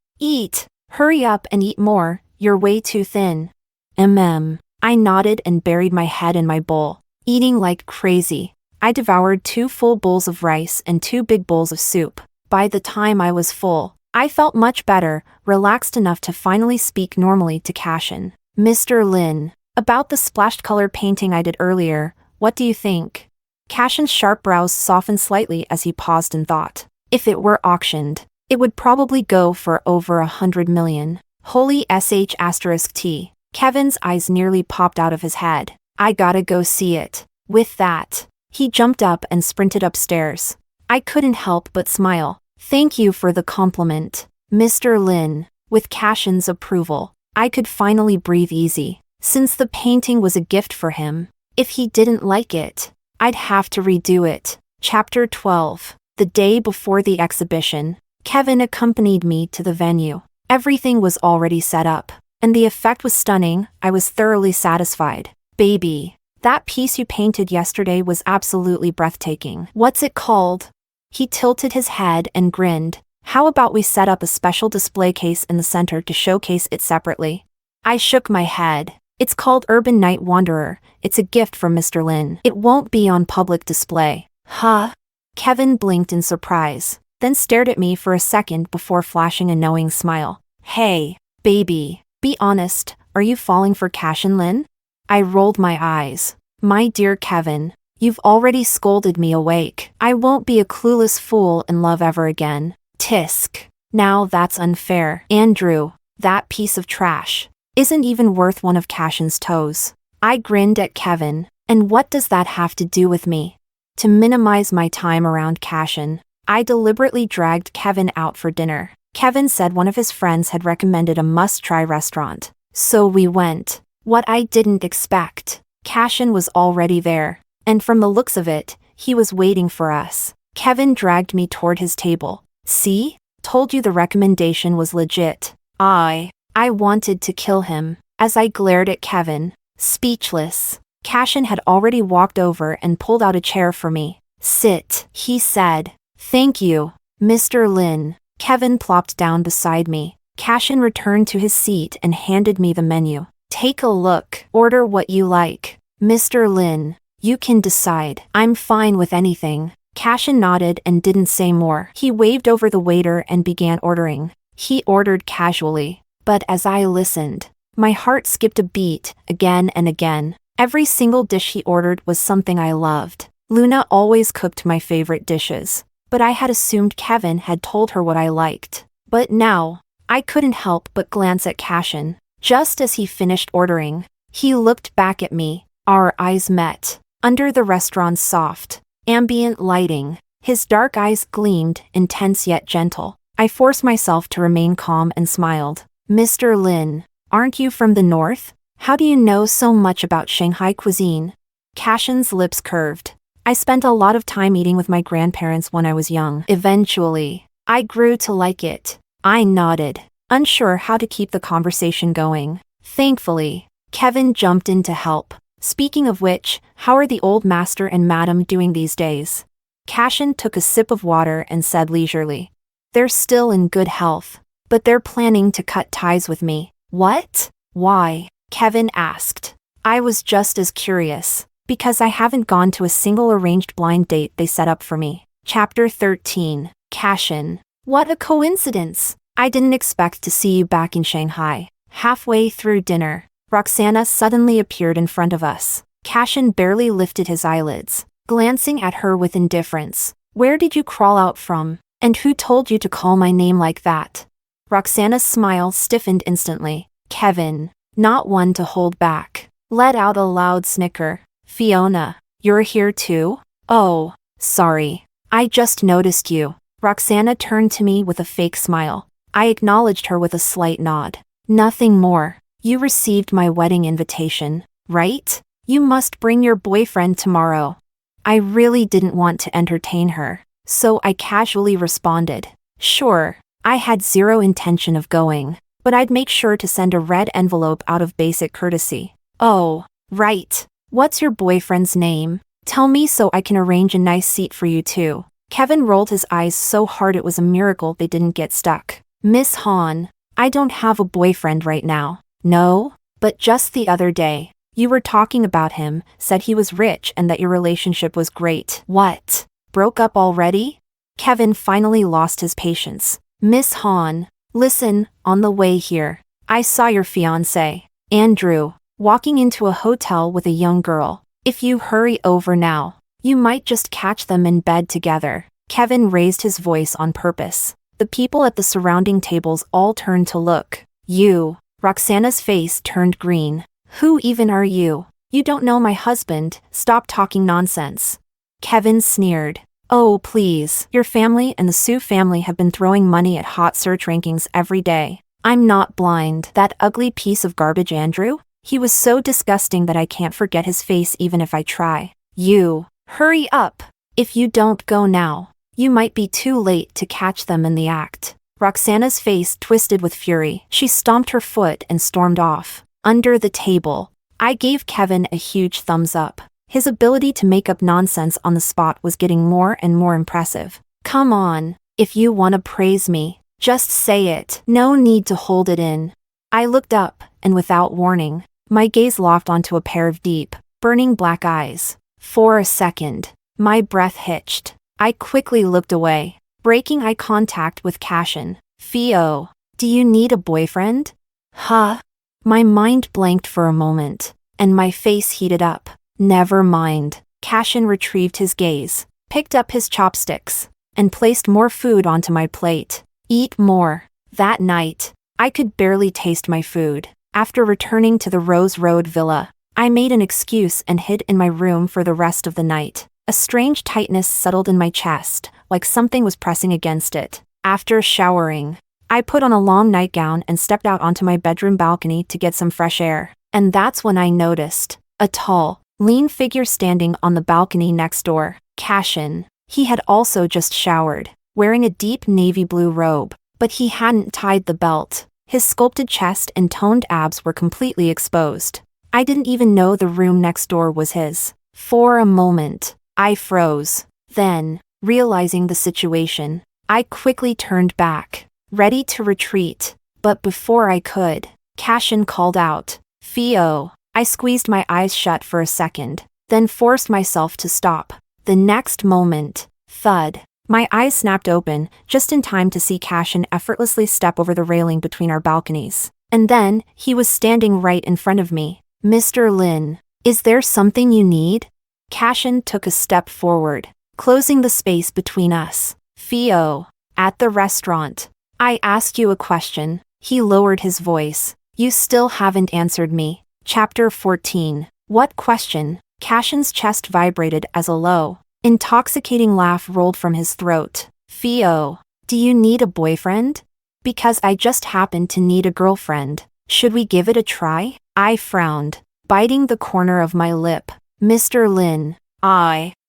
Hurry up and eat more, you're way too thin. I nodded and buried my head in my bowl, eating like crazy. I devoured 2 full bowls of rice and 2 big bowls of soup. By the time I was full, I felt much better, relaxed enough to finally speak normally to Cashin. Mr. Lin, about the splashed color painting I did earlier, what do you think? Cashin's sharp brows softened slightly as he paused and thought. If it were auctioned, it would probably go for over 100 million. Holy sh**t. Kevin's eyes nearly popped out of his head. I gotta go see it. With that, he jumped up and sprinted upstairs. I couldn't help but smile. Thank you for the compliment, Mr. Lin. With Cashin's approval, I could finally breathe easy, since the painting was a gift for him. If he didn't like it, I'd have to redo it. Chapter 12. The day before the exhibition, Kevin accompanied me to the venue. Everything was already set up, and the effect was stunning. I was thoroughly satisfied. Baby, that piece you painted yesterday was absolutely breathtaking. What's it called? He tilted his head and grinned. How about we set up a special display case in the center to showcase it separately? I shook my head. It's called Urban Night Wanderer. It's a gift from Mr. Lin. It won't be on public display. Huh? Kevin blinked in surprise, then stared at me for a second before flashing a knowing smile. Hey, baby, be honest, are you falling for Cashin Lin? I rolled my eyes. My dear Kevin, you've already scolded me awake. I won't be a clueless fool in love ever again. Tisk. Now that's unfair. Andrew, that piece of trash isn't even worth one of Cashin's toes. I grinned at Kevin. And what does that have to do with me? To minimize my time around Cashin, I deliberately dragged Kevin out for dinner. Kevin said one of his friends had recommended a must-try restaurant, so we went. What I didn't expect, Cashin was already there, and from the looks of it, he was waiting for us. Kevin dragged me toward his table. See? Told you the recommendation was legit. I wanted to kill him, as I glared at Kevin, speechless. Cashin had already walked over and pulled out a chair for me. Sit, he said. Thank you, Mr. Lin. Kevin plopped down beside me. Cashin returned to his seat and handed me the menu. Take a look. Order what you like. Mr. Lin, you can decide. I'm fine with anything. Cashin nodded and didn't say more. He waved over the waiter and began ordering. He ordered casually, but as I listened, my heart skipped a beat, again and again. Every single dish he ordered was something I loved. Luna always cooked my favorite dishes, but I had assumed Kevin had told her what I liked. But now, I couldn't help but glance at Cashin. Just as he finished ordering, he looked back at me. Our eyes met. Under the restaurant's soft, ambient lighting, his dark eyes gleamed, intense yet gentle. I forced myself to remain calm and smiled. Mr. Lin, aren't you from the north? How do you know so much about Shanghai cuisine? Cashin's lips curved. I spent a lot of time eating with my grandparents when I was young. Eventually, I grew to like it. I nodded, unsure how to keep the conversation going. Thankfully, Kevin jumped in to help. Speaking of which, how are the old master and madam doing these days? Cashin took a sip of water and said leisurely. They're still in good health, but they're planning to cut ties with me. What? Why? Kevin asked. I was just as curious, because I haven't gone to a single arranged blind date they set up for me. Chapter 13. Cashin. What a coincidence! I didn't expect to see you back in Shanghai. Halfway through dinner, Roxana suddenly appeared in front of us. Cashin barely lifted his eyelids, glancing at her with indifference. Where did you crawl out from? And who told you to call my name like that? Roxana's smile stiffened instantly. Kevin, not one to hold back, let out a loud snicker. Fiona, you're here too? Oh, sorry. I just noticed you. Roxana turned to me with a fake smile. I acknowledged her with a slight nod. Nothing more. You received my wedding invitation, right? You must bring your boyfriend tomorrow. I really didn't want to entertain her, so I casually responded. Sure, I had zero intention of going, but I'd make sure to send a red envelope out of basic courtesy. Oh, right. What's your boyfriend's name? Tell me so I can arrange a nice seat for you too. Kevin rolled his eyes so hard it was a miracle they didn't get stuck. Miss Han, I don't have a boyfriend right now. No? But just the other day, you were talking about him, said he was rich and that your relationship was great. What? Broke up already? Kevin finally lost his patience. Miss Han, listen, on the way here, I saw your fiancé, Andrew, walking into a hotel with a young girl. If you hurry over now, you might just catch them in bed together. Kevin raised his voice on purpose. The people at the surrounding tables all turned to look. You. Roxana's face turned green. Who even are you? You don't know my husband, stop talking nonsense. Kevin sneered. Oh please, your family and the Sue family have been throwing money at hot search rankings every day. I'm not blind. That ugly piece of garbage Andrew? He was so disgusting that I can't forget his face even if I try. You. Hurry up. If you don't go now, you might be too late to catch them in the act. Roxana's face twisted with fury. She stomped her foot and stormed off. Under the table, I gave Kevin a huge thumbs up. His ability to make up nonsense on the spot was getting more and more impressive. Come on, if you want to praise me, just say it. No need to hold it in. I looked up, and without warning, my gaze locked onto a pair of deep, burning black eyes. For a second, my breath hitched. I quickly looked away, breaking eye contact with Cashin. Fio, do you need a boyfriend? Huh? My mind blanked for a moment, and my face heated up. Never mind. Cashin retrieved his gaze, picked up his chopsticks, and placed more food onto my plate. Eat more. That night, I could barely taste my food. After returning to the Rose Road villa, I made an excuse and hid in my room for the rest of the night. A strange tightness settled in my chest, like something was pressing against it. After showering, I put on a long nightgown and stepped out onto my bedroom balcony to get some fresh air. And that's when I noticed a tall, lean figure standing on the balcony next door. Cashin. He had also just showered, wearing a deep navy blue robe, but he hadn't tied the belt. His sculpted chest and toned abs were completely exposed. I didn't even know the room next door was his. For a moment, I froze. Then, realizing the situation, I quickly turned back, ready to retreat. But before I could, Cashin called out, Fio. I squeezed my eyes shut for a second, then forced myself to stop. The next moment, thud. My eyes snapped open, just in time to see Cashin effortlessly step over the railing between our balconies. And then, he was standing right in front of me. Mr. Lin, is there something you need? Cashin took a step forward, closing the space between us. Fio. At the restaurant. I asked you a question. He lowered his voice. You still haven't answered me. Chapter 14. What question? Cashin's chest vibrated as a low, intoxicating laugh rolled from his throat. Fio, do you need a boyfriend? Because I just happen to need a girlfriend. Should we give it a try? I frowned, biting the corner of my lip. Mr. Lin.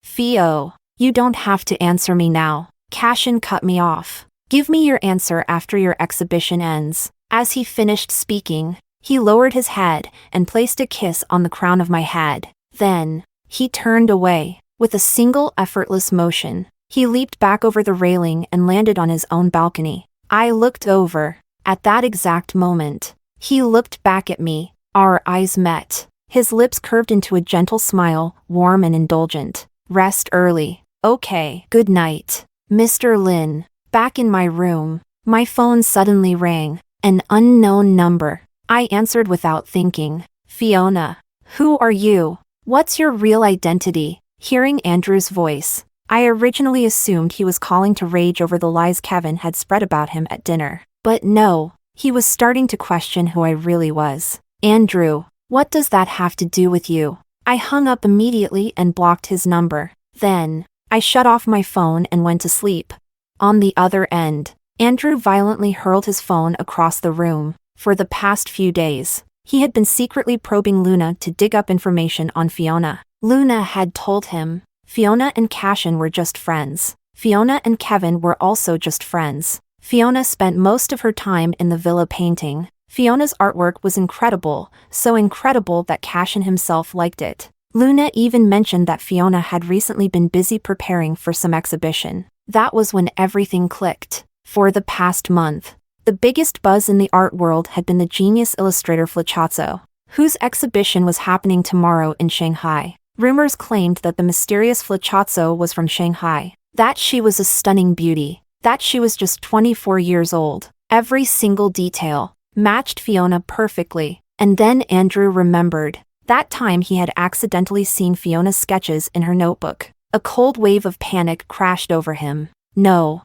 Fio, you don't have to answer me now. Cashin cut me off. Give me your answer after your exhibition ends. As he finished speaking, he lowered his head and placed a kiss on the crown of my head. Then, he turned away. With a single effortless motion, he leaped back over the railing and landed on his own balcony. I looked over. At that exact moment, he looked back at me. Our eyes met. His lips curved into a gentle smile, warm and indulgent. Rest early. Okay. Good night, Mr. Lin. Back in my room, my phone suddenly rang. An unknown number. I answered without thinking. Fiona. Who are you? What's your real identity? Hearing Andrew's voice, I originally assumed he was calling to rage over the lies Kevin had spread about him at dinner. But no, he was starting to question who I really was. Andrew, what does that have to do with you? I hung up immediately and blocked his number. Then, I shut off my phone and went to sleep. On the other end, Andrew violently hurled his phone across the room. For the past few days, he had been secretly probing Luna to dig up information on Fiona. Luna had told him, Fiona and Cashin were just friends. Fiona and Kevin were also just friends. Fiona spent most of her time in the villa painting. Fiona's artwork was incredible, so incredible that Cashin himself liked it. Luna even mentioned that Fiona had recently been busy preparing for some exhibition. That was when everything clicked. For the past month, the biggest buzz in the art world had been the genius illustrator Flachazzo, whose exhibition was happening tomorrow in Shanghai. Rumors claimed that the mysterious Flachazzo was from Shanghai, that she was a stunning beauty, that she was just 24 years old. Every single detail matched Fiona perfectly. And then Andrew remembered that time he had accidentally seen Fiona's sketches in her notebook. A cold wave of panic crashed over him. No.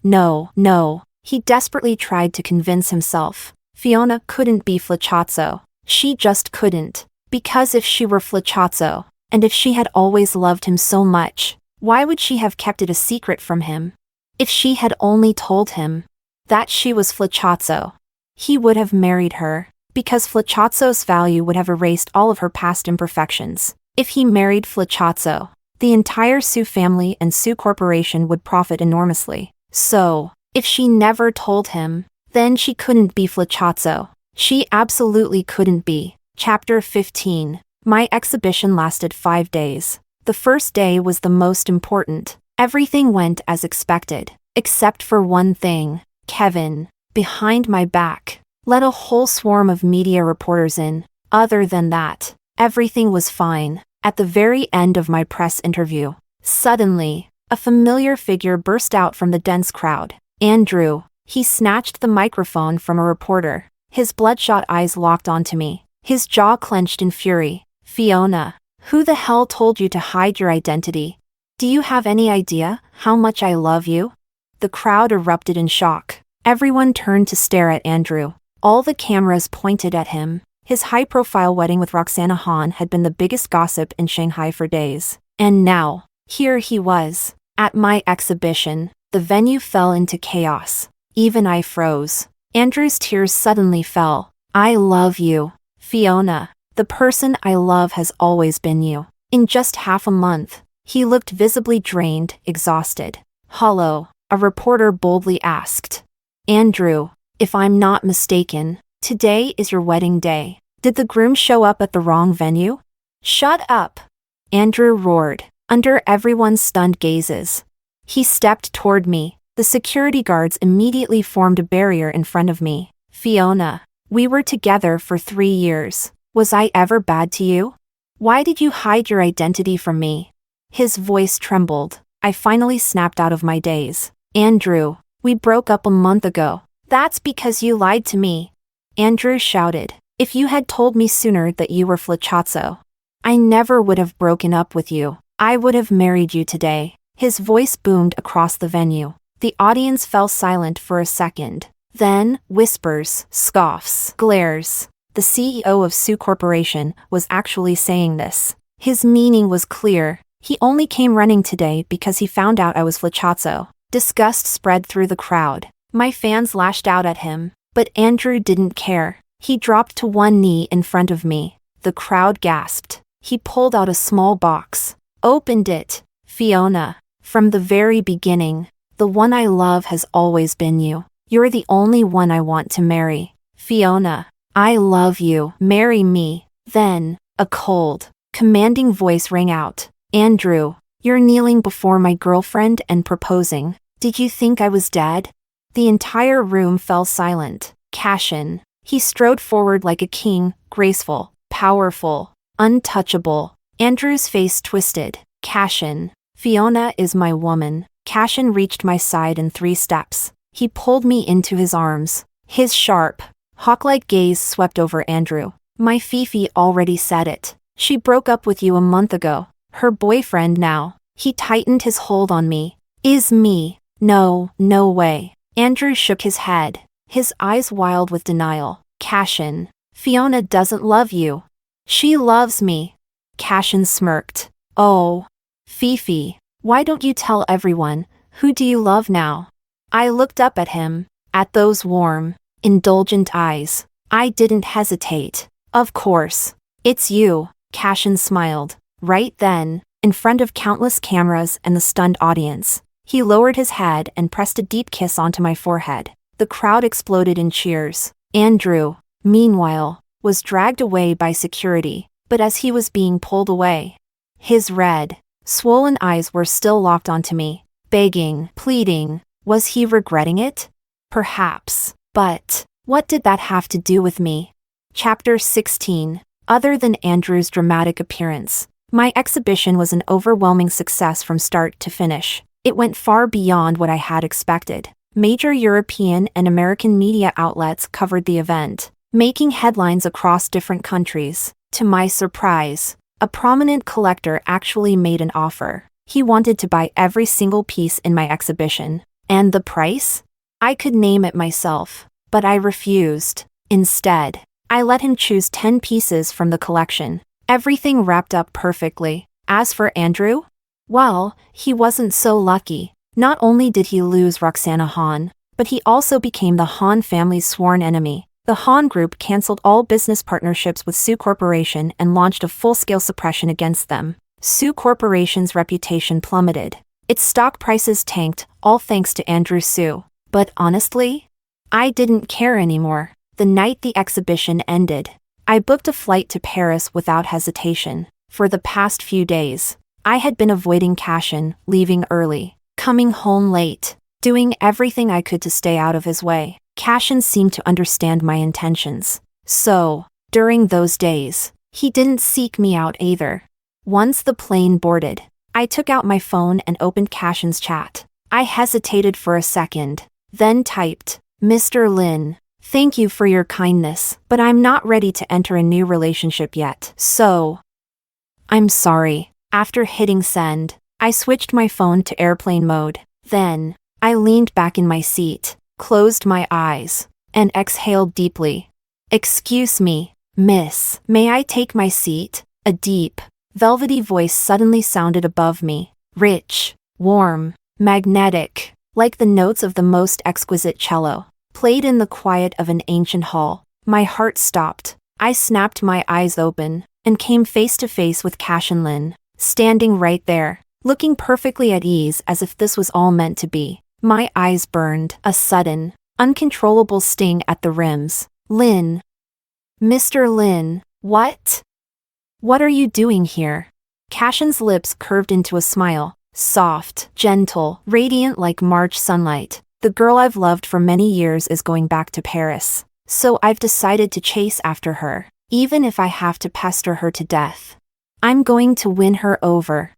He desperately tried to convince himself. Fiona couldn't be Flachazzo. She just couldn't. Because if she were Flachazzo, and if she had always loved him so much, why would she have kept it a secret from him? If she had only told him that she was Flachazzo, he would have married her, because Flachazzo's value would have erased all of her past imperfections. If he married Flachazzo, the entire Sue family and Sue Corporation would profit enormously. So, if she never told him, then she couldn't be Flachazzo. She absolutely couldn't be. Chapter 15. My exhibition lasted 5 days. The first day was the most important. Everything went as expected, except for one thing. Kevin, behind my back, let a whole swarm of media reporters in. Other than that, everything was fine. At the very end of my press interview, suddenly, a familiar figure burst out from the dense crowd. Andrew. He snatched the microphone from a reporter. His bloodshot eyes locked onto me. His jaw clenched in fury. Fiona, who the hell told you to hide your identity? Do you have any idea how much I love you? The crowd erupted in shock. Everyone turned to stare at Andrew. All the cameras pointed at him. His high-profile wedding with Roxana Han had been the biggest gossip in Shanghai for days. And now, here he was. At my exhibition, the venue fell into chaos. Even I froze. Andrew's tears suddenly fell. I love you, Fiona. The person I love has always been you. In just half a month, he looked visibly drained, exhausted. Hello, a reporter boldly asked. Andrew, if I'm not mistaken, today is your wedding day. Did the groom show up at the wrong venue? Shut up, Andrew roared, under everyone's stunned gazes. He stepped toward me. The security guards immediately formed a barrier in front of me. Fiona, we were together for 3 years. Was I ever bad to you? Why did you hide your identity from me? His voice trembled. I finally snapped out of my daze. Andrew, we broke up a month ago. That's because you lied to me. Andrew shouted. If you had told me sooner that you were Flachazzo, I never would have broken up with you. I would have married you today. His voice boomed across the venue. The audience fell silent for a second. Then, whispers, scoffs, glares. the CEO of Sue Corporation, was actually saying this. His meaning was clear. He only came running today because he found out I was flachazzo. Disgust spread through the crowd. My fans lashed out at him, but Andrew didn't care. He dropped to one knee in front of me. The crowd gasped. He pulled out a small box, opened it. Fiona, from the very beginning, the one I love has always been you. You're the only one I want to marry. Fiona, I love you. Marry me. Then, a cold, commanding voice rang out. Andrew, you're kneeling before my girlfriend and proposing. Did you think I was dead? The entire room fell silent. Cashin. He strode forward like a king, graceful, powerful, untouchable. Andrew's face twisted. Cashin. Fiona is my woman. Cashin reached my side in 3 steps. He pulled me into his arms. His sharp, hawk-like gaze swept over Andrew. My Fifi already said it. She broke up with you a month ago. Her boyfriend now. He tightened his hold on me. Is me. No, no way. Andrew shook his head, his eyes wild with denial. Cashin. Fiona doesn't love you. She loves me. Cashin smirked. Oh. Fifi, why don't you tell everyone? Who do you love now? I looked up at him, at those warm, indulgent eyes. I didn't hesitate. Of course. It's you. Cashin smiled. Right then, in front of countless cameras and the stunned audience, he lowered his head and pressed a deep kiss onto my forehead. The crowd exploded in cheers. Andrew, meanwhile, was dragged away by security, but as he was being pulled away, his red, swollen eyes were still locked onto me, begging, pleading. Was he regretting it? Perhaps. But what did that have to do with me? Chapter 16. Other than Andrew's dramatic appearance, my exhibition was an overwhelming success from start to finish. It went far beyond what I had expected. Major European and American media outlets covered the event, making headlines across different countries. To my surprise, a prominent collector actually made an offer. He wanted to buy every single piece in my exhibition. And the price? I could name it myself, but I refused. Instead, I let him choose 10 pieces from the collection. Everything wrapped up perfectly. As for Andrew? Well, he wasn't so lucky. Not only did he lose Roxana Hahn, but he also became the Hahn family's sworn enemy. The Hahn Group canceled all business partnerships with Sue Corporation and launched a full-scale suppression against them. Sue Corporation's reputation plummeted. Its stock prices tanked, all thanks to Andrew Sue. But honestly, I didn't care anymore. The night the exhibition ended, I booked a flight to Paris without hesitation. For the past few days, I had been avoiding Cashin, leaving early, coming home late, doing everything I could to stay out of his way. Cashin seemed to understand my intentions. So, during those days, he didn't seek me out either. Once the plane boarded, I took out my phone and opened Cashin's chat. I hesitated for a second, then typed, Mr. Lin, thank you for your kindness, but I'm not ready to enter a new relationship yet. So, I'm sorry. After hitting send, I switched my phone to airplane mode. Then, I leaned back in my seat, closed my eyes, and exhaled deeply. Excuse me, miss, may I take my seat? A deep, velvety voice suddenly sounded above me, rich, warm, magnetic, like the notes of the most exquisite cello, played in the quiet of an ancient hall. My heart stopped. I snapped my eyes open, and came face to face with Cashin Lin, standing right there, looking perfectly at ease as if this was all meant to be. My eyes burned, a sudden, uncontrollable sting at the rims. Lin. Mr. Lin, what? What are you doing here? Cashin's lips curved into a smile, soft, gentle, radiant like March sunlight. The girl I've loved for many years is going back to Paris, so I've decided to chase after her, even if I have to pester her to death. I'm going to win her over.